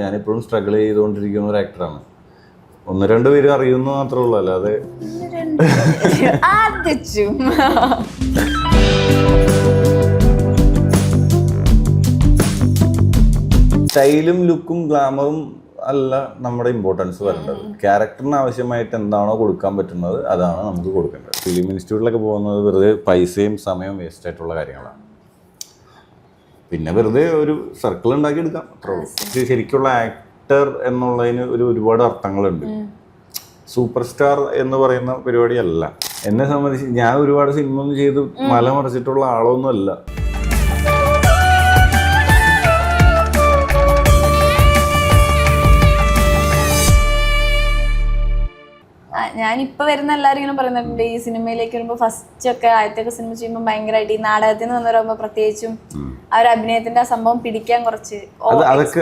ഞാനിപ്പോഴും സ്ട്രഗിൾ ചെയ്തുകൊണ്ടിരിക്കുന്ന ഒരു ആക്ടറാണ്. 1-2 പേര് അറിയുന്നു മാത്രമേ ഉള്ളൂ, അല്ലാതെ സ്റ്റൈലും ലുക്കും ഗ്ലാമറും അല്ല നമ്മുടെ ഇമ്പോർട്ടൻസ് വരേണ്ടത്. ക്യാരക്ടറിന് ആവശ്യമായിട്ട് എന്താണോ കൊടുക്കാൻ പറ്റുന്നത് അതാണ് നമുക്ക് കൊടുക്കേണ്ടത്. ഫിലിം ഇൻസ്റ്റിറ്റ്യൂട്ടിലൊക്കെ പോകുന്നത് വെറുതെ പൈസയും സമയവും വേസ്റ്റ് ആയിട്ടുള്ള കാര്യങ്ങളാണ്. പിന്നെ വെറുതെ ഒരു സർക്കിൾ ഉണ്ടാക്കി എടുക്കാം, അത്രേ ഉള്ളൂ. ശരിക്കുള്ള ആക്ടർ എന്നുള്ളതിന് ഒരുപാട് അർത്ഥങ്ങളുണ്ട്. സൂപ്പർ സ്റ്റാർ എന്ന് പറയുന്ന പരിപാടിയല്ല. എന്നെ സംബന്ധിച്ച് ഞാൻ ഒരുപാട് സിനിമ ഒന്നും ചെയ്ത് മല മറിച്ചിട്ടുള്ള ആളൊന്നും അല്ല. ഞാനിപ്പോൾ വരുന്ന എല്ലാവരും ഇങ്ങനെ പറയുന്നുണ്ട്, ഈ സിനിമയിലേക്ക് വരുമ്പോൾ ഫസ്റ്റ് ഒക്കെ ആദ്യത്തെ സിനിമ ചെയ്യുമ്പോൾ ഭയങ്കരമായിട്ട് ഈ നാടകത്തിൽ നിന്ന് വന്നവരാകുമ്പോൾ പ്രത്യേകിച്ചും ആ ഒരു അഭിനയത്തിന്റെ ആ സംഭവം പിടിക്കാൻ കുറച്ച് അതൊക്കെ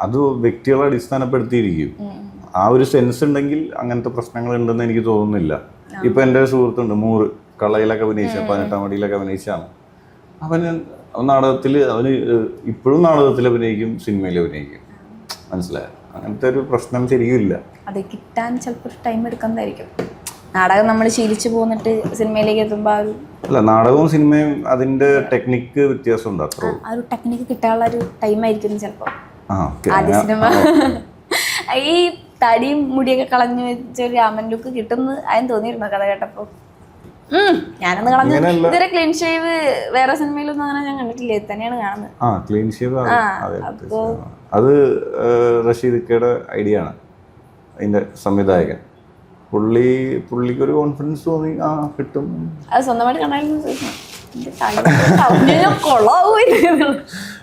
അത് വ്യക്തികളെ അടിസ്ഥാനപ്പെടുത്തിയിരിക്കും. ആ ഒരു സെൻസ് ഉണ്ടെങ്കിൽ അങ്ങനത്തെ പ്രശ്നങ്ങൾ ഉണ്ടെന്ന് എനിക്ക് തോന്നുന്നില്ല. ഇപ്പൊ എൻ്റെ ഒരു സുഹൃത്തുണ്ട്, 100 കളയിലൊക്കെ അഭിനയിച്ച 18-ാം പടിയിലൊക്കെ അഭിനയിച്ചാണ്. അവന് നാടകത്തിൽ അവന് ഇപ്പോഴും നാടകത്തിൽ അഭിനയിക്കും, സിനിമയിൽ അഭിനയിക്കും. മനസ്സിലായോ? അങ്ങനത്തെ ഒരു പ്രശ്നം ശരിക്കും ഇല്ല. അത് കിട്ടാൻ ചിലപ്പോൾ ടൈം എടുക്കുന്നതായിരിക്കും. നാടകം നമ്മൾ ശീലിച്ചു പോന്നിട്ട് സിനിമയിലേക്ക് എത്തുമ്പോൾ അല്ല, നാടകവും സിനിമയും അതിന്റെ ടെക്നിക്ക് വ്യത്യാസമുണ്ട്, അത്രേ. ആ ഒരു ടെക്നിക്ക് കിട്ടാനുള്ള ഒരു ടൈം ആയിരിക്കും ചിലപ്പോൾ ആദ്യ സിനിമ. ഈ തടിയും മുടിയൊക്കെ കളഞ്ഞു വെച്ചൊരു രാമൻ ലുക്ക് കിട്ടുന്നു അതിന് തോന്നിയിരുന്നു കഥ കേട്ടപ്പോ. ഞാനൊന്ന് കളഞ്ഞു. ഇതുവരെ ക്ലീൻ ഷേവ് വേറെ സിനിമയിലൊന്നും അങ്ങനെ ഞാൻ കണ്ടിട്ടില്ല, ഇത് തന്നെയാണ് കാണുന്നത്. ക്ലീൻ ഷേവ് അത് റഷീദ് ഐഡിയ ആണ്, അതിന്റെ സംവിധായകൻ. പുള്ളിക്ക് ഒരു കോൺഫിഡൻസ് തോന്നി, കിട്ടും. അത് സ്വന്തമായിട്ട് കണ്ടായിരുന്നു.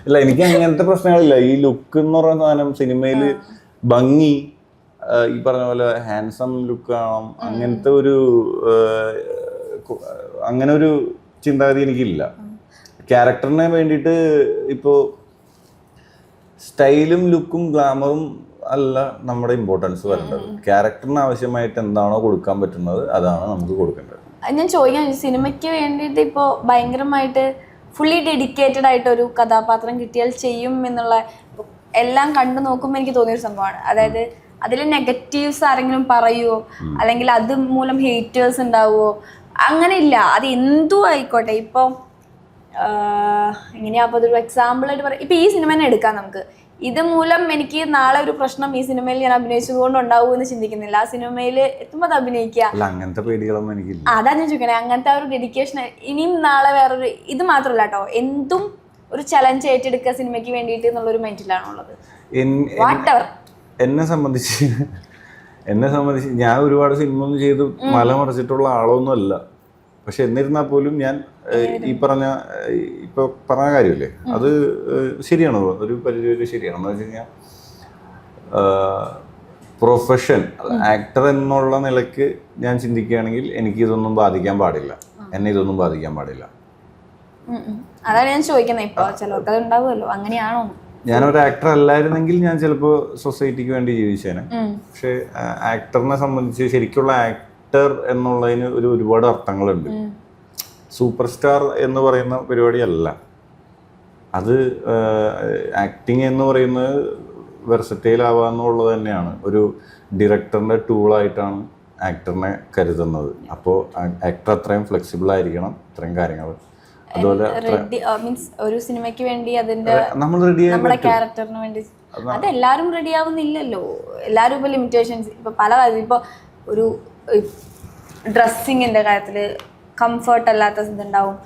ഇല്ല, എനിക്ക് അങ്ങനത്തെ പ്രശ്നങ്ങളില്ല. ഈ ലുക്ക് എന്ന് പറയുന്ന സാധനം സിനിമയില് ഭംഗി, ഈ പറഞ്ഞ പോലെ ഹാൻസം ലുക്ക് ആവണം, അങ്ങനെ ഒരു ചിന്താഗതി എനിക്കില്ല. ക്യാരക്ടറിനെ വേണ്ടിയിട്ട് ഇപ്പോൾ സ്റ്റൈലും ലുക്കും ഗ്ലാമറും അല്ല നമ്മുടെ ഇമ്പോർട്ടൻസ് വരേണ്ടത്. ക്യാരക്ടറിന് ആവശ്യമായിട്ട് എന്താണോ കൊടുക്കാൻ പറ്റുന്നത് അതാണ് നമുക്ക് കൊടുക്കേണ്ടത്. ഞാൻ ചോദിക്കാൻ, സിനിമയ്ക്ക് വേണ്ടിയിട്ട് ഇപ്പോൾ ഭയങ്കരമായിട്ട് ഫുള്ളി ഡെഡിക്കേറ്റഡ് ആയിട്ടൊരു കഥാപാത്രം കിട്ടിയാൽ ചെയ്യും എന്നുള്ള എല്ലാം കണ്ടു നോക്കുമ്പോൾ എനിക്ക് തോന്നിയൊരു സംഭവമാണ്. അതായത് അതിൽ നെഗറ്റീവ്സ് ആരെങ്കിലും പറയുമോ, അല്ലെങ്കിൽ അത് മൂലം ഹേറ്റേഴ്സ് ഉണ്ടാവുമോ? അങ്ങനെ ഇല്ല. അത് എന്തും ആയിക്കോട്ടെ. ഇപ്പോൾ എങ്ങനെയാ, അപ്പോൾ അതൊരു എക്സാമ്പിളായിട്ട് പറയാം. ഇപ്പം ഈ സിനിമ തന്നെ എടുക്കാം നമുക്ക്. ഇത് മൂലം എനിക്ക് നാളെ ഒരു പ്രശ്നം ഈ സിനിമയിൽ ഞാൻ അഭിനയിച്ചത് കൊണ്ട് ഉണ്ടാവും എന്ന് ചിന്തിക്കുന്നില്ല. ആ സിനിമയിൽ എത്തുമ്പോൾ അത് അഭിനയിക്കുക, അങ്ങനത്തെ പേടികളൊന്നും എനിക്കില്ല. അതാ ഞാൻ ചോദിക്കണേ. അങ്ങനത്തെ ആ ഒരു ഡെഡിക്കേഷൻ ഇനിയും നാളെ വേറൊരു ഇത് മാത്രമല്ല കേട്ടോ, എന്തും ഒരു ചലഞ്ച് ഏറ്റെടുക്കുക സിനിമയ്ക്ക് വേണ്ടിയിട്ട് എന്നുള്ളൊരു മൈൻഡിലാണുള്ളത്. എന്നെ സംബന്ധിച്ച് ഞാൻ ഒരുപാട് സിനിമ ഒന്നും ചെയ്ത് മല മറിച്ചിട്ടുള്ള ആളൊന്നും അല്ല. പക്ഷെ എന്നിരുന്നാൽ പോലും ഞാൻ പറഞ്ഞ കാര്യമില്ലേ, അത് ശരിയാണോ? ഒരു പരിധി ശരിയാണെന്ന് വെച്ച് കഴിഞ്ഞാൽ പ്രൊഫഷൻ ആക്ടർ എന്നുള്ള നിലയ്ക്ക് ഞാൻ ചിന്തിക്കുകയാണെങ്കിൽ എനിക്ക് ഇതൊന്നും ബാധിക്കാൻ പാടില്ല, എന്നെ ഇതൊന്നും ബാധിക്കാൻ പാടില്ല. അതാണ് ഞാൻ ചോദിക്കുന്നത്. ഇപ്പോൾ ചിലർക്ക് അത് ഉണ്ടാവുമല്ലോ, അങ്ങനെയാണോ? ഞാനൊരു ആക്ടർ അല്ലായിരുന്നെങ്കിൽ ഞാൻ ചിലപ്പോൾ സൊസൈറ്റിക്ക് വേണ്ടി ജീവിച്ചേനെ. പക്ഷെ ആക്ടറിനെ സംബന്ധിച്ച് ശരിക്കുള്ള ആക്ടർ എന്നുള്ളതിന് ഒരുപാട് അർത്ഥങ്ങളുണ്ട്. സൂപ്പർ സ്റ്റാർ എന്ന് പറയുന്ന പരിപാടിയല്ല. അത് ആക്ടിങ് എന്ന് പറയുന്നത് വെർസറ്റൈൽ ആവാന്നുള്ളത് തന്നെയാണ്. ഒരു ഡയറക്ടറിൻ്റെ ടൂളായിട്ടാണ് ആക്ടറിനെ കരുതുന്നത്. അപ്പോൾ ആക്ടർ അത്രയും ഫ്ലെക്സിബിൾ ആയിരിക്കണം, ഇത്രയും കാര്യങ്ങൾ. അതുപോലെ ഒരു സിനിമയ്ക്ക് വേണ്ടി നമ്മുടെ ക്യാരക്ടറിന് വേണ്ടി അതെല്ലാരും റെഡി ആവുന്നില്ലല്ലോ. എല്ലാവരും ഇപ്പോൾ ലിമിറ്റേഷൻസ്, ഇപ്പോൾ പല കാര്യം, ഇപ്പോൾ ഒരു ഡ്രസ്സിങ്ങിന്റെ കാര്യത്തിൽ കംഫർട്ട് അല്ലാത്ത ഇതുണ്ടാവും.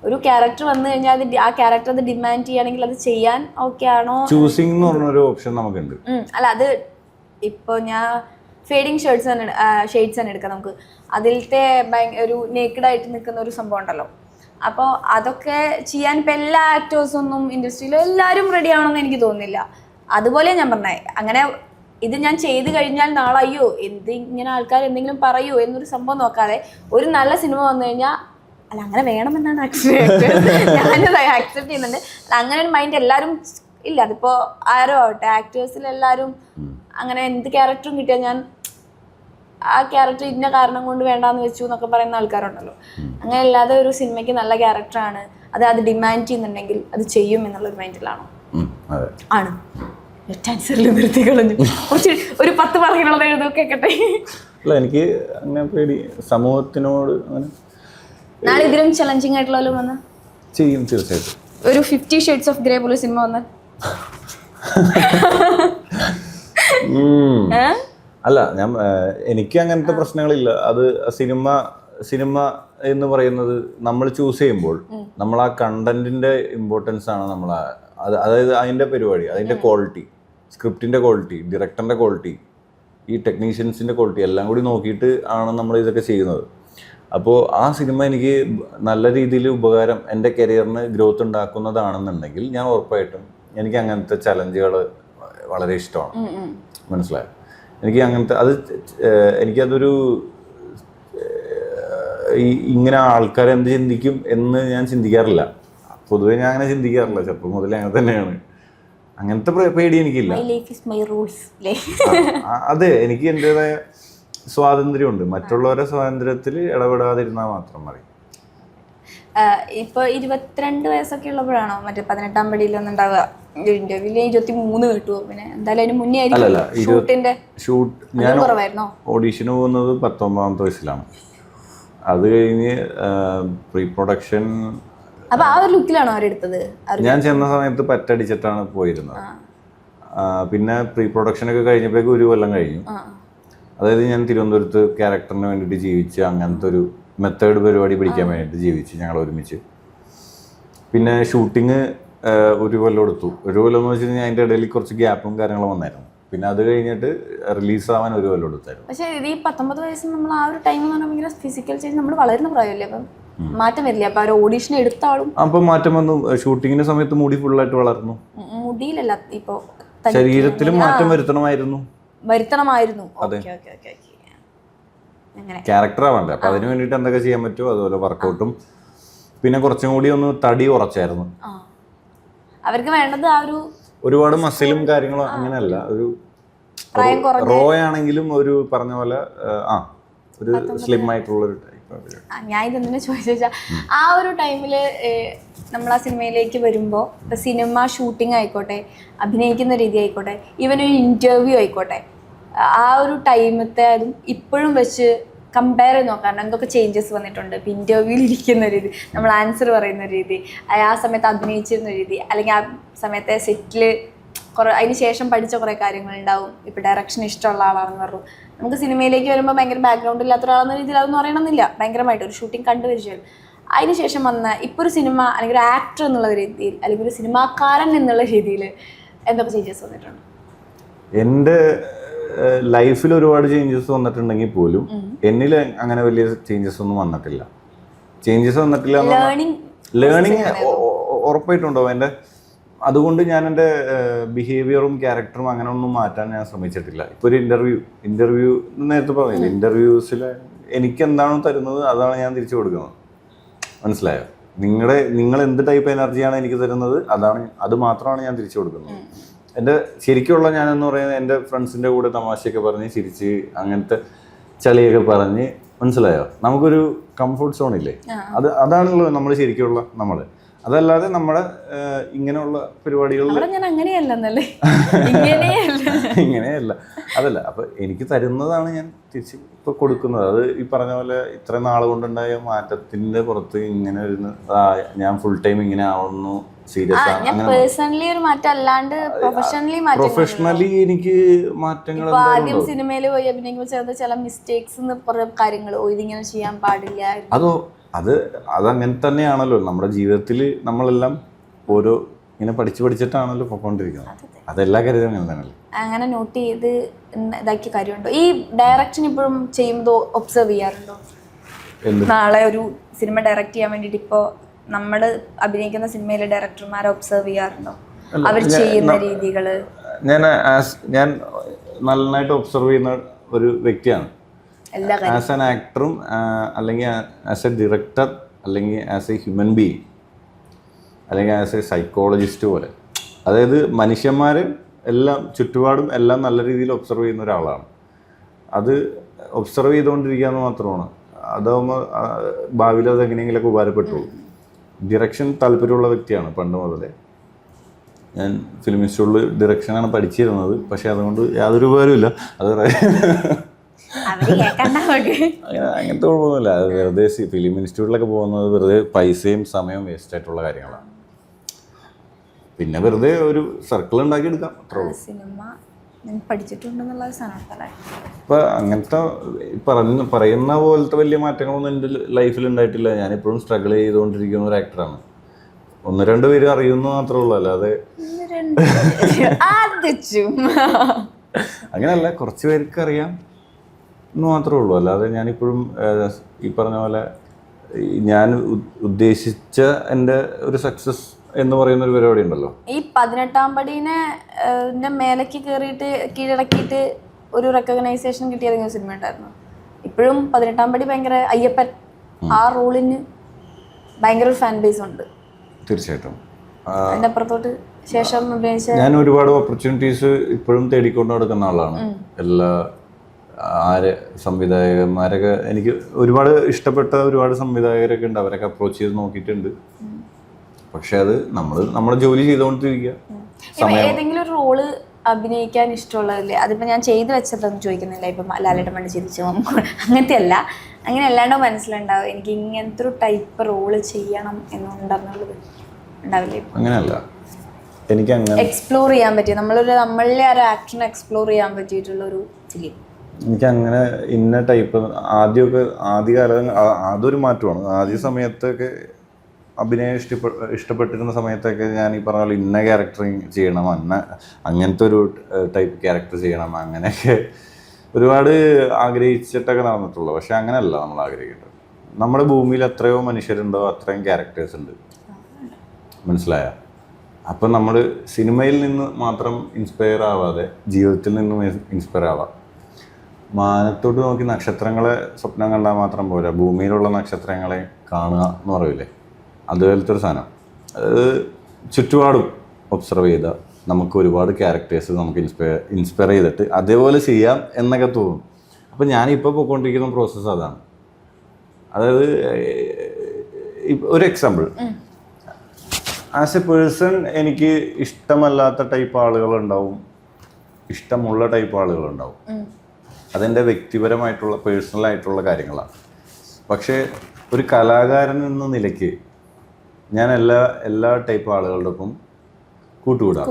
ഒരു ക്യാരക്ടർ വന്നു കഴിഞ്ഞാൽ ആ ക്യാരക്ടർ അത് ഡിമാൻഡ് ചെയ്യുകയാണെങ്കിൽ അത് ചെയ്യാൻ ഓക്കെ ആണോ? ചൂസിംഗ് എന്ന് പറഞ്ഞൊരു ഓപ്ഷൻ നമുക്കുണ്ട്. അല്ല, അത് ഇപ്പോൾ ഞാൻ ഫേഡിങ് ഷെയ്ഡ്സ് തന്നെ എടുക്കാം നമുക്ക്. അതിലത്തെ ഒരു നേക്കഡായിട്ട് നിൽക്കുന്ന ഒരു സംഭവം ഉണ്ടല്ലോ. അപ്പോൾ അതൊക്കെ ചെയ്യാൻ ഇപ്പം എല്ലാ ആക്ടേഴ്സൊന്നും ഇൻഡസ്ട്രിയിലും എല്ലാവരും റെഡി ആവണമെന്ന് എനിക്ക് തോന്നുന്നില്ല. അതുപോലെ ഞാൻ പറഞ്ഞേ, അങ്ങനെ ഇത് ഞാൻ ചെയ്ത് കഴിഞ്ഞാൽ നാളെ അയ്യോ ഇങ്ങനെ ആൾക്കാർ എന്തെങ്കിലും പറയൂ എന്നൊരു സംഭവം നോക്കാതെ ഒരു നല്ല സിനിമ വന്നു കഴിഞ്ഞാൽ അല്ല അങ്ങനെ വേണമെന്നാണ് ഞാനത് ആക്സെപ്റ്റ് ചെയ്യുന്നുണ്ട്. അങ്ങനെ ഒരു മൈൻഡ് എല്ലാവരും ഇല്ല. അതിപ്പോൾ ആരോ ആവട്ടെ, ആക്ടേഴ്സിലെല്ലാവരും അങ്ങനെ എന്ത് ക്യാരക്ടറും കിട്ടിയാൽ ഞാൻ ആ ക്യാരക്ടർ ഇന്ന കാരണം കൊണ്ട് വേണ്ടാന്ന് വെച്ചു എന്നൊക്കെ പറയുന്ന ആൾക്കാരുണ്ടല്ലോ. അങ്ങനെ അല്ലാതെ ഒരു സിനിമയ്ക്ക് നല്ല ക്യാരക്ടറാണ്, അത് ഡിമാൻഡ് ചെയ്യുന്നുണ്ടെങ്കിൽ അത് ചെയ്യും എന്നുള്ളൊരു മൈൻഡിലാണോ? അതെ. ആണ്. ആൻസറിൽ നിർത്തി കളഞ്ഞു. കുറച്ച് ഒരു 10 മാർക്കിനുള്ളത് എഴുതും കേൾക്കട്ടെ. അല്ല, എനിക്ക് അങ്ങനെ പേടി സമൂഹത്തിനോട് അങ്ങനെ. നാളെ ഇതിലും ചലഞ്ചിങ് ആയിട്ടുള്ള വന്ന ചെയ്യും തീർച്ചയായിട്ടും. ഒരു 50 Shades of Grey പോലെ സിനിമ വന്നാൽ അല്ല, എനിക്ക് അങ്ങനത്തെ പ്രശ്നങ്ങളില്ല. അത് സിനിമ എന്ന് പറയുന്നത് നമ്മൾ ചൂസ് ചെയ്യുമ്പോൾ നമ്മൾ ആ കണ്ടന്റിന്റെ ഇമ്പോർട്ടൻസ് ആണ് നമ്മൾ അതായത് അതിന്റെ പരിപാടി, അതിന്റെ ക്വാളിറ്റി, സ്ക്രിപ്റ്റിന്റെ ക്വാളിറ്റി, ഡയറക്ടറിന്റെ ക്വാളിറ്റി, ഈ ടെക്നീഷ്യൻസിന്റെ ക്വാളിറ്റി എല്ലാം കൂടി നോക്കിയിട്ട് ആണ് നമ്മൾ ഇതൊക്കെ ചെയ്യുന്നത്. അപ്പോൾ ആ സിനിമ എനിക്ക് നല്ല രീതിയിൽ ഉപകാരം, എൻ്റെ കരിയറിന് ഗ്രോത്ത് ഉണ്ടാക്കുന്നതാണെന്നുണ്ടെങ്കിൽ ഞാൻ ഉറപ്പായിട്ടും എനിക്ക് അങ്ങനത്തെ ചലഞ്ചുകൾ വളരെ ഇഷ്ടമാണ്. മനസ്സിലായോ? എനിക്ക് അങ്ങനത്തെ എനിക്കതൊരു ഇങ്ങനെ ആൾക്കാരെന്ത് ചിന്തിക്കും എന്ന് ഞാൻ ചിന്തിക്കാറില്ല. പൊതുവെ ഞാൻ അങ്ങനെ ചിന്തിക്കാറില്ല. ചെറുപ്പം മുതലേ അങ്ങനെ തന്നെയാണ്. അങ്ങനത്തെ പേടി എനിക്കില്ല. അതെ, എനിക്ക് എൻ്റെതായ സ്വാതന്ത്ര്യമുണ്ട്. മറ്റുള്ളവരുടെ സ്വാതന്ത്ര്യത്തിൽ ഇടപെടാതിരുന്നാൽ മാത്രം മതി. ഇപ്പൊ 22 വയസ്സൊക്കെ ഉള്ളപ്പോഴാണോ മറ്റേ 18ാം പടിയിലൊന്നും ഉണ്ടാവുക? ഇന്റർവ്യൂല് 23 കിട്ടുമോ? പിന്നെ എന്തായാലും അതിന് മുന്നേ ഞാൻ ഓഡീഷന് പോകുന്നത് 19ാമത്തെ വയസ്സിലാണ്. അത് കഴിഞ്ഞ് പ്രീ പ്രൊഡക്ഷൻ. അപ്പൊ ആ ഒരു ലുക്കിലാണോ അവരെടുത്തത്? ഞാൻ ചെന്ന സമയത്ത് പറ്റടിച്ചിട്ടാണ് പോയിരുന്നത്. പിന്നെ പ്രീ പ്രൊഡക്ഷൻ ഒക്കെ കഴിഞ്ഞപ്പോഴേക്കും 1 കൊല്ലം കഴിഞ്ഞു. അതായത് ഞാൻ തിരുവനന്തപുരത്ത് ക്യാരക്ടറിന് വേണ്ടിയിട്ട് ജീവിച്ച് അങ്ങനത്തെ ഒരു മെത്തേഡ് പരിപാടി പിടിക്കാൻ വേണ്ടിയിട്ട് ജീവിച്ച് ഞങ്ങൾ ഒരുമിച്ച്. പിന്നെ ഷൂട്ടിങ് 1 കൊല്ലം എടുത്തു. 1 കൊല്ലം എന്ന് വെച്ച് കഴിഞ്ഞാൽ അതിൻ്റെ ഇടയിൽ കുറച്ച് ഗ്യാപ്പും കാര്യങ്ങളും വന്നായിരുന്നു. പിന്നെ അത് കഴിഞ്ഞിട്ട് റിലീസാവാൻ 1 കൊല്ലം എടുത്തായിരുന്നു. പക്ഷേ ഈ 19 വയസ്സ് നമ്മൾ ആ ഒരു ടൈം എന്ന് പറഞ്ഞാൽ ഭയങ്കര ഫിസിക്കൽ ചേഞ്ച്, നമ്മൾ വളരുന്ന പ്രായമല്ലേ, അപ്പം മാറ്റം വരില്ല? അപ്പൊ ഒരു ഓഡീഷൻ എടുത്ത ആളും അപ്പം മാറ്റം വന്നു. ഷൂട്ടിങ്ങിന്റെ സമയത്ത് മുടി ഫുള്ളായിട്ട് വളർന്നു. മുടിയിലല്ല, ഇപ്പൊ ശരീരത്തിലും മാറ്റം വരുത്തണമായിരുന്നു. ക്യാരക്ടർ ആവണ്ടേ? അപ്പൊ അതിന് വേണ്ടിട്ട് എന്തൊക്കെ ചെയ്യാൻ പറ്റുമോ അതുപോലെ വർക്കൗട്ടും. പിന്നെ കുറച്ചും കൂടി ഒന്ന് തടി കുറച്ചായിരുന്നു. അവർക്ക് വേണ്ടത് ആ ഒരു ഒരുപാട് മസിലും കാര്യങ്ങളും അങ്ങനെയല്ല, ഒരു റോ ആണെങ്കിലും ഒരു പറഞ്ഞ പോലെ ഒരു സ്ലിം ആയിട്ടുള്ള ഒരു ടൈപ്പ്. ഞാൻ ഇതെന്തിനാ ചോദിച്ചാൽ ആ ഒരു ടൈമില് നമ്മൾ ആ സിനിമയിലേക്ക് വരുമ്പോൾ ഇപ്പം സിനിമ ഷൂട്ടിംഗ് ആയിക്കോട്ടെ, അഭിനയിക്കുന്ന രീതി ആയിക്കോട്ടെ, ഈവൻ ഒരു ഇൻ്റർവ്യൂ ആയിക്കോട്ടെ, ആ ഒരു ടൈമത്തെ അതും ഇപ്പോഴും വെച്ച് കമ്പയർ ചെയ്ത് നോക്കാം എന്തൊക്കെ ചേഞ്ചസ് വന്നിട്ടുണ്ട്. ഇപ്പം ഇൻ്റർവ്യൂവിൽ ഇരിക്കുന്ന രീതി, നമ്മൾ ആൻസർ പറയുന്ന രീതി, ആ സമയത്ത് അഭിനയിച്ചിരുന്ന രീതി, അല്ലെങ്കിൽ ആ സമയത്തെ സെറ്റിൽ അതിന് ശേഷം പഠിച്ച കുറേ കാര്യങ്ങളുണ്ടാവും. ഇപ്പം ഡയറക്ഷൻ ഇഷ്ടമുള്ള ആളാണെന്ന് പറഞ്ഞു, നമുക്ക് സിനിമയിലേക്ക് വരുമ്പോൾ ഭയങ്കര ബാക്ക്ഗ്രൗണ്ട് ഇല്ലാത്ത ഒരാളെന്ന രീതിയിൽ അതൊന്നും അറിയണമെന്നില്ല. ഭയങ്കരമായിട്ട് ഒരു ഷൂട്ടിംഗ് കണ്ടുപരിചയം. അതിനുശേഷം വന്ന ഇപ്പോൾ ഒരു സിനിമ അല്ലെങ്കിൽ ഒരു ആക്ടർ എന്നുള്ള രീതിയിൽ അല്ലെങ്കിൽ ഒരു സിനിമാക്കാരൻ എന്നുള്ള രീതിയിൽ എന്തൊക്കെ ചേഞ്ചസ് വന്നിട്ടുണ്ട്? എൻ്റെ ലൈഫിൽ ഒരുപാട് ചേഞ്ചസ് വന്നിട്ടുണ്ടെങ്കിൽ പോലും എന്നിൽ അങ്ങനെ വലിയ ചേഞ്ചസ് ഒന്നും വന്നിട്ടില്ല. ലേണിംഗ് ഉറപ്പായിട്ടുണ്ടാവും എൻ്റെ. അതുകൊണ്ട് ഞാൻ എൻ്റെ ബിഹേവിയറും ക്യാരക്ടറും അങ്ങനെ ഒന്നും മാറ്റാൻ ഞാൻ ശ്രമിച്ചിട്ടില്ല. ഇപ്പോൾ ഒരു ഇൻ്റർവ്യൂ നേരത്തെ പറഞ്ഞില്ല, ഇൻ്റർവ്യൂസിൽ എനിക്ക് എന്താണോ തരുന്നത് അതാണ് ഞാൻ തിരിച്ചു കൊടുക്കുന്നത്. മനസ്സിലായോ? നിങ്ങൾ എന്ത് ടൈപ്പ് എനർജിയാണ് എനിക്ക് തരുന്നത് അത് മാത്രമാണ് ഞാൻ തിരിച്ചു കൊടുക്കുന്നത്. എൻ്റെ ശരിക്കുള്ള ഞാനെന്ന് പറയുന്നത് എൻ്റെ ഫ്രണ്ട്സിൻ്റെ കൂടെ തമാശയൊക്കെ പറഞ്ഞ് ചിരിച്ച് അങ്ങനത്തെ ചളിയൊക്കെ പറഞ്ഞ്, മനസ്സിലായോ? നമുക്കൊരു കംഫർട്ട് സോണില്ലേ, അതാണല്ലോ നമ്മൾ ശരിക്കുള്ള നമ്മൾ. അതല്ലാതെ നമ്മുടെ ഇങ്ങനെയുള്ള പരിപാടികളിൽ ഇങ്ങനെയല്ല, അതല്ല. അപ്പൊ എനിക്ക് തരുന്നതാണ് ഞാൻ തിരിച്ച് ഇപ്പൊ കൊടുക്കുന്നത്. അത് ഈ പറഞ്ഞ പോലെ ഇത്ര നാൾ കൊണ്ടുണ്ടായ മാറ്റത്തിന്റെ പുറത്ത് ഇങ്ങനെ വരുന്ന ഞാൻ ഫുൾ ടൈം ഇങ്ങനെ ആവുന്നു, സീരിയസ് ആണ്. പ്രൊഫഷണലി എനിക്ക് മാറ്റങ്ങൾ ആദ്യം സിനിമയിൽ പോയി അഭിനയിക്കുമ്പോൾ ചില മിസ്റ്റേക്സ് കാര്യങ്ങൾ ഇതിങ്ങനെ ചെയ്യാൻ പാടില്ല. അതങ്ങനെ തന്നെയാണല്ലോ നമ്മുടെ ജീവിതത്തിൽ. നമ്മളെല്ലാം ഓരോ ഇങ്ങനെ പഠിച്ചിട്ടാണല്ലോ പോയിക്കൊണ്ടിരിക്കുന്നത്. അതെല്ലാ കാര്യവും അങ്ങനെ തന്നെയല്ലേ. അങ്ങനെ നോട്ട് ചെയ്ത് ഇതാക്കിയ കാര്യമുണ്ടോ? ഈ ഡയറക്ഷൻ ഇപ്പോഴും ചെയ്യുമ്പോൾ ഒബ്സർവ് ചെയ്യാറുണ്ടോ? നാളെ ഒരു സിനിമ ഡയറക്റ്റ് ചെയ്യാൻ വേണ്ടിയിട്ട് ഇപ്പോൾ നമ്മൾ അഭിനയിക്കുന്ന സിനിമയിലെ ഡയറക്ടർമാരെ ഒബ്സർവ് ചെയ്യാറുണ്ടോ? അവർ ചെയ്യുന്ന രീതികള്? ഞാൻ നന്നായിട്ട് ഒബ്സർവ് ചെയ്യുന്ന ഒരു വ്യക്തിയാണ്. ആസ് ആൻ ആക്ടറും അല്ലെങ്കിൽ ആസ് എ ഡയറക്ടർ അല്ലെങ്കിൽ ആസ് എ ഹ്യൂമൻ ബീയിങ് അല്ലെങ്കിൽ ആസ് എ സൈക്കോളജിസ്റ്റ് പോലെ. അതായത് മനുഷ്യന്മാർ എല്ലാം ചുറ്റുപാടും എല്ലാം നല്ല രീതിയിൽ ഒബ്സർവ് ചെയ്യുന്ന ഒരാളാണ്. അത് ഒബ്സർവ് ചെയ്തുകൊണ്ടിരിക്കുക എന്ന് മാത്രമാണ്. അതാകുമ്പോൾ ഭാവിയിൽ അത് എങ്ങനെയെങ്കിലൊക്കെ ഉപകാരപ്പെട്ടുള്ളൂ. ഡിറക്ഷൻ താല്പര്യമുള്ള വ്യക്തിയാണ് പണ്ട് മുതലേ. ഞാൻ ഫിലിം ഇൻസ്റ്റിറ്റ്യൂട്ടിൽ ഡയറക്ഷനാണ് പഠിച്ചിരുന്നത്. പക്ഷെ അതുകൊണ്ട് യാതൊരു ഉപകാരമില്ല. അത് അങ്ങനത്തെ കുഴപ്പമൊന്നുമില്ല. അത് വെറുതെ ഫിലിം ഇൻസ്റ്റിറ്റ്യൂട്ടിലൊക്കെ പോകുന്നത് വെറുതെ പൈസയും സമയവും വേസ്റ്റ് ആയിട്ടുള്ള കാര്യങ്ങളാണ്. പിന്നെ വെറുതെ ഒരു സർക്കിൾ ഉണ്ടാക്കി എടുക്കാം, അത്രേ ഉള്ളൂ. സിനിമ പഠിച്ചിട്ടുണ്ടെന്നുള്ള സാധനം ഇപ്പം അങ്ങനത്തെ പറയുന്ന പോലത്തെ വലിയ മാറ്റങ്ങളൊന്നും എൻ്റെ ലൈഫിൽ ഉണ്ടായിട്ടില്ല. ഞാനിപ്പോഴും സ്ട്രഗിൾ ചെയ്തുകൊണ്ടിരിക്കുന്ന ഒരു ആക്ടറാണ്. 1-2 പേര് അറിയുന്നു മാത്രമേ ഉള്ളൂ. അല്ലാതെ അങ്ങനെയല്ല, കുറച്ച് പേർക്ക് അറിയാം എന്ന് മാത്രമേ ഉള്ളൂ. അല്ലാതെ ഞാനിപ്പോഴും ഈ പറഞ്ഞ പോലെ ഞാൻ ഉദ്ദേശിച്ച എൻ്റെ ഒരു സക്സസ് എന്ന് പറയുന്ന ഒരു പരിപാടി ഉണ്ടല്ലോ. ഈ 18-ാം പടീനെ മേലേക്ക് കയറിയിട്ട് കീഴടക്കിയിട്ട് ഒരു റെക്കഗ്നൈസേഷൻ കിട്ടിയ ഏതെങ്കിലും സിനിമ ഉണ്ടായിരുന്നു? ഇപ്പോഴും 18-ാം പടി ഭയങ്കര അയ്യപ്പൻ ആ റോളിന് ഭയങ്കര ഒരു ഫാൻ ബേസ് ഉണ്ട്. തീർച്ചയായിട്ടും. അതിന്റെ അപ്പുറത്തോട്ട് ശേഷം ഞാൻ ഒരുപാട് ഓപ്പർച്യൂണിറ്റീസ് ഇപ്പോഴും തേടിക്കൊണ്ട് നടക്കുന്ന ആളാണ്. എല്ലാ സംവിധായകന്മാരൊക്കെ എനിക്ക് ഒരുപാട് ഇഷ്ടപ്പെട്ട ഒരുപാട് സംവിധായകരൊക്കെ ഉണ്ട്. അവരൊക്കെ അപ്രോച്ച് ചെയ്ത് നോക്കിയിട്ടുണ്ട്. പക്ഷെ അത് നമ്മുടെ ജോലി ചെയ്തുകൊണ്ടിരിക്കുക. ഏതെങ്കിലും ഒരു റോള് അഭിനയിക്കാൻ ഇഷ്ടമുള്ളതല്ലേ? അതിപ്പോ ഞാൻ ചെയ്തു വെച്ചതൊന്നും ചോദിക്കുന്നില്ല. ഇപ്പം ലാലേട്ടൻ പണ്ട് ചിരിച്ചു അങ്ങനത്തെ അല്ല, അങ്ങനെ അല്ലാണ്ടോ മനസ്സിലുണ്ടാവും എനിക്ക് ഇങ്ങനത്തെ ഒരു ടൈപ്പ് റോള് ചെയ്യണം എന്നുണ്ടെന്നുള്ളത് ഉണ്ടാവില്ലേ? അങ്ങനെയല്ല, എനിക്ക് അങ്ങനെ എക്സ്പ്ലോർ ചെയ്യാൻ പറ്റിയ നമ്മളിലെ ഒരു ആക്ഷൻ എക്സ്പ്ലോർ ചെയ്യാൻ പറ്റിയിട്ടുള്ള ഒരു ഫിലിം. എനിക്കങ്ങനെ ഇന്ന ടൈപ്പ് ആദ്യകാലം അതൊരു മാറ്റമാണ്. ആദ്യ സമയത്തൊക്കെ അഭിനയം ഇഷ്ടപ്പെട്ടിരുന്ന സമയത്തൊക്കെ ഞാൻ ഈ പറഞ്ഞ പോലെ ഇന്ന ക്യാരക്ടറിങ് ചെയ്യണം, അങ്ങനത്തെ ഒരു ടൈപ്പ് ക്യാരക്ടർ ചെയ്യണം, അങ്ങനെയൊക്കെ ഒരുപാട് ആഗ്രഹിച്ചിട്ടൊക്കെ നടന്നിട്ടുള്ളൂ. പക്ഷെ അങ്ങനെയല്ല നമ്മൾ ആഗ്രഹിക്കേണ്ടത്. നമ്മുടെ ഭൂമിയിൽ എത്രയോ മനുഷ്യരുണ്ടോ അത്രയും ക്യാരക്ടേഴ്സ് ഉണ്ട്, മനസ്സിലായ? അപ്പം നമ്മൾ സിനിമയിൽ നിന്ന് മാത്രം ഇൻസ്പയർ ആവാതെ ജീവിതത്തിൽ നിന്നും ഇൻസ്പയർ ആവാം. മാനത്തോട്ട് നോക്കി നക്ഷത്രങ്ങളെ സ്വപ്നം കണ്ടാൽ മാത്രം പോരാ, ഭൂമിയിലുള്ള നക്ഷത്രങ്ങളെ കാണുക എന്ന് പറയില്ലേ, അതുപോലത്തെ ഒരു സാധനം. അത് ചുറ്റുപാടും ഒബ്സർവ് ചെയ്താൽ നമുക്ക് ഒരുപാട് ക്യാരക്ടേഴ്സ് നമുക്ക് ഇൻസ്പയർ ചെയ്തിട്ട് അതേപോലെ ചെയ്യാം എന്നൊക്കെ തോന്നും. അപ്പം ഞാനിപ്പോൾ പോയിക്കൊണ്ടിരിക്കുന്ന പ്രോസസ്സ് അതാണ്. അതായത് ഒരു എക്സാമ്പിൾ, ആസ് എ പേഴ്സൺ എനിക്ക് ഇഷ്ടമല്ലാത്ത ടൈപ്പ് ആളുകളുണ്ടാവും, ഇഷ്ടമുള്ള ടൈപ്പ് ആളുകളുണ്ടാവും. അതെൻ്റെ വ്യക്തിപരമായിട്ടുള്ള പേഴ്സണലായിട്ടുള്ള കാര്യങ്ങളാണ്. പക്ഷേ ഒരു കലാകാരൻ എന്ന നിലയ്ക്ക് ഞാൻ എല്ലാ ടൈപ്പ് ആളുകളുടെ ഒപ്പം കൂട്ടുകൂടാം.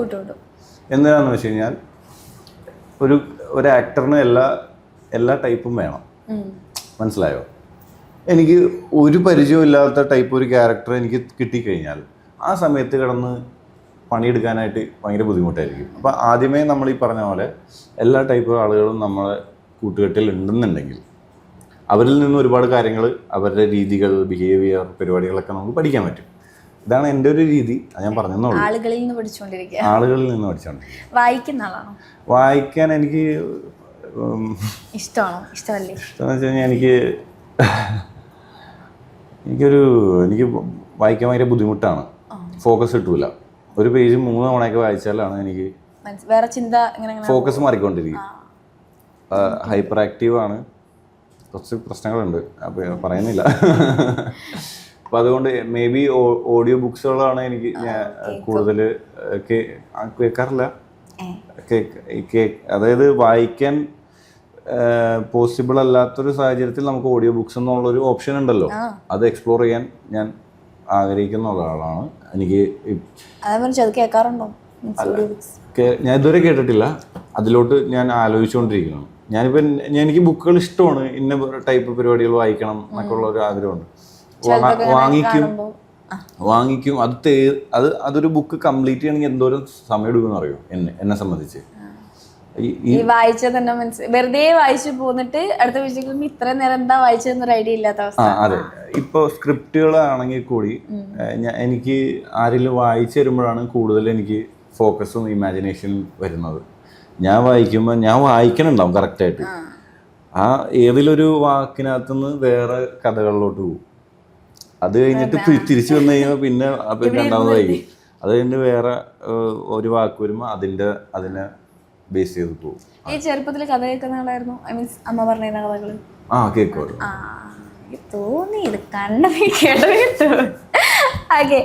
എന്തിനാണെന്ന് വെച്ച് കഴിഞ്ഞാൽ ഒരു ആക്ടറിന് എല്ലാ ടൈപ്പും വേണം, മനസ്സിലായോ? എനിക്ക് ഒരു പരിചയമില്ലാത്ത ടൈപ്പ് ഒരു ക്യാരക്ടർ എനിക്ക് കിട്ടിക്കഴിഞ്ഞാൽ ആ സമയത്ത് കിടന്ന് പണിയെടുക്കാനായിട്ട് ഭയങ്കര ബുദ്ധിമുട്ടായിരിക്കും. അപ്പോൾ ആദ്യമേ നമ്മൾ ഈ പറഞ്ഞ പോലെ എല്ലാ ടൈപ്പ് ആളുകളും നമ്മളെ കൂട്ടുകെട്ടിൽ ഉണ്ടെന്നുണ്ടെങ്കിൽ അവരിൽ നിന്ന് ഒരുപാട് കാര്യങ്ങൾ, അവരുടെ രീതികൾ, ബിഹേവിയർ, പരിപാടികളൊക്കെ നമുക്ക് പഠിക്കാൻ പറ്റും. ഇതാണ് എൻ്റെ ഒരു രീതി. ഞാൻ പറഞ്ഞെന്നുള്ളൂ. ആളുകളിൽ നിന്ന് പഠിച്ചുകൊണ്ടിരിക്കുക. വായിക്കുന്ന ആളാണോ? വായിക്കാൻ എനിക്ക് ഇഷ്ടമാണോ? ഇഷ്ടമല്ലേ? ഇഷ്ടമെന്ന് വെച്ച് കഴിഞ്ഞാൽ എനിക്ക് വായിക്കാൻ ഭയങ്കര ബുദ്ധിമുട്ടാണ്. ഫോക്കസ് കിട്ടൂല. ഒരു പേജ് 3 തവണയൊക്കെ വായിച്ചാലാണ് എനിക്ക് വേറെ ചിന്ത ഫോക്കസ് മാറിക്കൊണ്ടിരിക്കും. ഹൈപ്പർ ആക്റ്റീവ് ആണ്, കുറച്ച് പ്രശ്നങ്ങളുണ്ട്, അപ്പോൾ പറയുന്നില്ല. അപ്പോൾ അതുകൊണ്ട് മേ ബി ഓഡിയോ ബുക്സുകളാണ് എനിക്ക് ഞാൻ കൂടുതൽ കേൾക്കാറില്ല. അതായത് വായിക്കാൻ പോസിബിൾ അല്ലാത്തൊരു സാഹചര്യത്തിൽ നമുക്ക് ഓഡിയോ ബുക്സ് എന്നുള്ളൊരു ഓപ്ഷൻ ഉണ്ടല്ലോ, അത് എക്സ്പ്ലോർ ചെയ്യാൻ ഞാൻ ആഗ്രഹിക്കുന്ന ഒരാളാണ്. ഞാൻ ഇതുവരെ കേട്ടിട്ടില്ല, അതിലോട്ട് ഞാൻ ആലോചിച്ചുകൊണ്ടിരിക്കുകയാണ്. എനിക്ക് ബുക്കുകൾ ഇഷ്ടമാണ്, ഇന്ന ടൈപ്പ് പരിപാടികൾ വായിക്കണം എന്നൊക്കെ ഉള്ള ഒരു ആഗ്രഹമുണ്ട്. വാങ്ങിക്കും. അതൊരു ബുക്ക് കംപ്ലീറ്റ് ചെയ്യണമെങ്കിൽ എന്തോരം സമയം എടുക്കുമെന്ന് അറിയോ എന്നെ സംബന്ധിച്ച്? ഈ വായിച്ച തന്നെ വെറുതെ വായിച്ചു പോന്നിട്ട് അടുത്ത വിഷയത്തിൽ ഇത്ര നേരം എന്താ വായിച്ചതെന്നൊരു ഐഡിയ ഇല്ലാത്ത അവസ്ഥ. അതെ, ഇപ്പോൾ സ്ക്രിപ്റ്റുകളാണെങ്കിൽ കൂടി എനിക്ക് ആരെങ്കിലും വായിച്ചു തരുമ്പോഴാണ് കൂടുതൽ എനിക്ക് ഫോക്കസും ഇമാജിനേഷനും വരുന്നത്. ഞാൻ വായിക്കുമ്പോൾ ഞാൻ വായിക്കണുണ്ടാവും കറക്റ്റായിട്ട്. ആ ഏതിലൊരു വാക്കിനകത്തുനിന്ന് വേറെ കഥകളിലോട്ട് പോകും. അത് കഴിഞ്ഞിട്ട് തിരിച്ചു വന്നു കഴിയുമ്പോൾ പിന്നെ രണ്ടാമത് വായിക്കും. അത് കഴിഞ്ഞിട്ട് വേറെ ഒരു വാക്ക് വരുമ്പോൾ അതിനെ ബേസ് ചെയ്ത് പോകും. ഈ ചെറുപ്പത്തിൽ കഥ കേൾക്കുന്ന ആളായിരുന്നു? ഐ മീൻസ് അമ്മ പറഞ്ഞ കഥകൾ കേൾക്കുമല്ലോ. തോന്നി ഇത് കണ്ടു കേട്ടോ. ഓക്കെ.